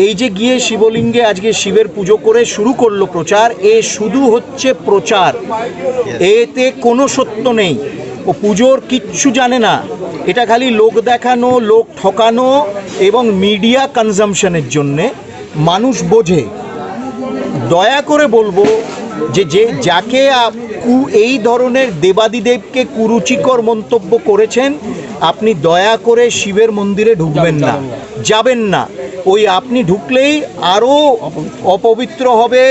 এই যে গিয়ে শিবলিঙ্গে আজকে শিবের পুজো করে শুরু করলো প্রচার, এ শুধু হচ্ছে প্রচার, এতে কোনো সত্য নেই। ও পুজোর কিচ্ছু জানে না, এটা খালি লোক দেখানো, লোক ঠকানো এবং মিডিয়া কনজামশনের জন্যে মানুষ বোঝে। দয়া করে বলবো যে যাকে এই ধরনের দেবাদিদেবকে কুরুচিকর মন্তব্য করেছেন, আপনি দয়া করে শিবের মন্দিরে ঢুকবেন না, যাবেন না। ওই আপনি ঢুকলেই আরও অপবিত্র হবে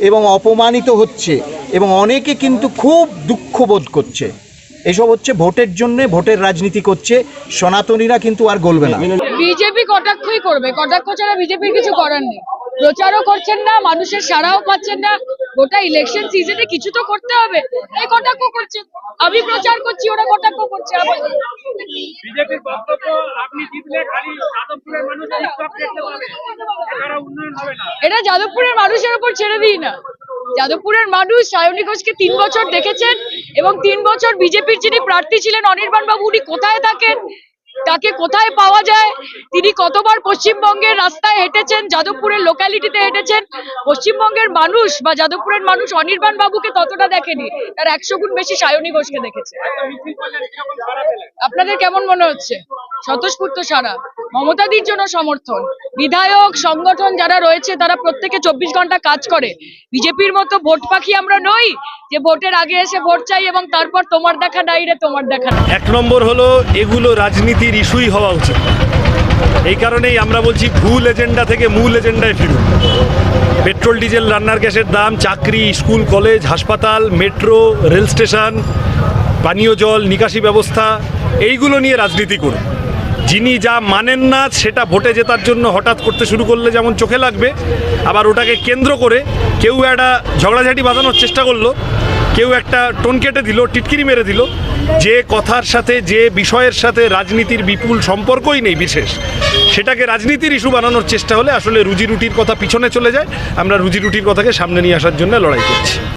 এবং অপমানিত হচ্ছে, এবং অনেকে কিন্তু খুব দুঃখ বোধ করছে। এসব হচ্ছে ভোটের জন্য, ভোটের রাজনীতি করছে। সনাতনীরা কিন্তু আর গলবে না। বিজেপি কটাক্ষই করবে, কটাক্ষ ছাড়া বিজেপির কিছু করার নেই। প্রচারও করছেন না, মানুষের সাড়াও পাচ্ছেন না। গোটা ইলেকশন সিজনে কিছু তো করতে হবে, এই কটাক্ষ করছেন। আমি প্রচার করছি, ওরা কটাক্ষ করছে। বিজেপির বক্তব্য আপনি জিতলে খালি যাদবপুরের মানুষ টিকটক দেখতে পাবে, এছাড়া উন্নয়ন হবে না। এটা যাদবপুরের মানুষের উপর ছেড়ে দিই না। যাদবপুরের মানুষ সায়নী ঘোষকে 3 বছর দেখেছেন, এবং 3 বছর বিজেপির যিনি প্রার্থী ছিলেন অনির্বাণ বাবু, উনি কোথায় থাকেন, তাকে কোথায় পাওয়া যায়, তিনি কতবার পশ্চিমবঙ্গের রাস্তায় হেঁটেছেন, যাদবপুরের লোকালিটিতে হেঁটেছেন। পশ্চিমবঙ্গের মানুষ বা যাদবপুরের মানুষ অনির্বাণ বাবুকে ততটা দেখেনি, তার 100 গুণ বেশি সায়নী ঘোষকে দেখেছে। আপনাদের কেমন মনে হচ্ছে? স্বতঃস্ফূর্ত সারা, মমতাদির জন্য সমর্থন। বিধায়ক সংগঠন যারা রয়েছে তারা প্রত্যেকে 24 ঘন্টা কাজ করে। বিজেপির মতো ভোট পাখি আমরা নই যে ভোটের আগে এসে ভোট চাই এবং তারপর তোমার দেখা নাই রে তোমার দেখা নাই। এক নম্বর হলো, এগুলো রাজনীতির ইস্যুই হওয়া উচিত। এই কারণেই আমরা বলছি ভুল এজেন্ডা থেকে মূল এজেন্ডায় ফিরুন। পেট্রোল ডিজেল রান্নার গ্যাসের দাম, চাকরি, স্কুল কলেজ হাসপাতাল, মেট্রো রেল স্টেশন, পানীয় জল নিকাশি ব্যবস্থা, এইগুলো নিয়ে রাজনীতি করুন। যিনি যা মানেন না সেটা ভোটে জেতার জন্য হঠাৎ করতে শুরু করলে যেমন চোখে লাগবে, আবার ওটাকে কেন্দ্র করে কেউ একটা ঝগড়াঝাটি বাঁধানোর চেষ্টা করলো, কেউ একটা টোন কেটে দিল, টিটকিরি মেরে দিল, যে কথার সাথে যে বিষয়ের সাথে রাজনীতির বিপুল সম্পর্কই নেই বিশেষ, সেটাকে রাজনীতির ইস্যু বানানোর চেষ্টা হলে আসলে রুজি রুটির কথা পিছনে চলে যায়। আমরা রুজি রুটির কথাকে সামনে নিয়ে আসার জন্য লড়াই করছি।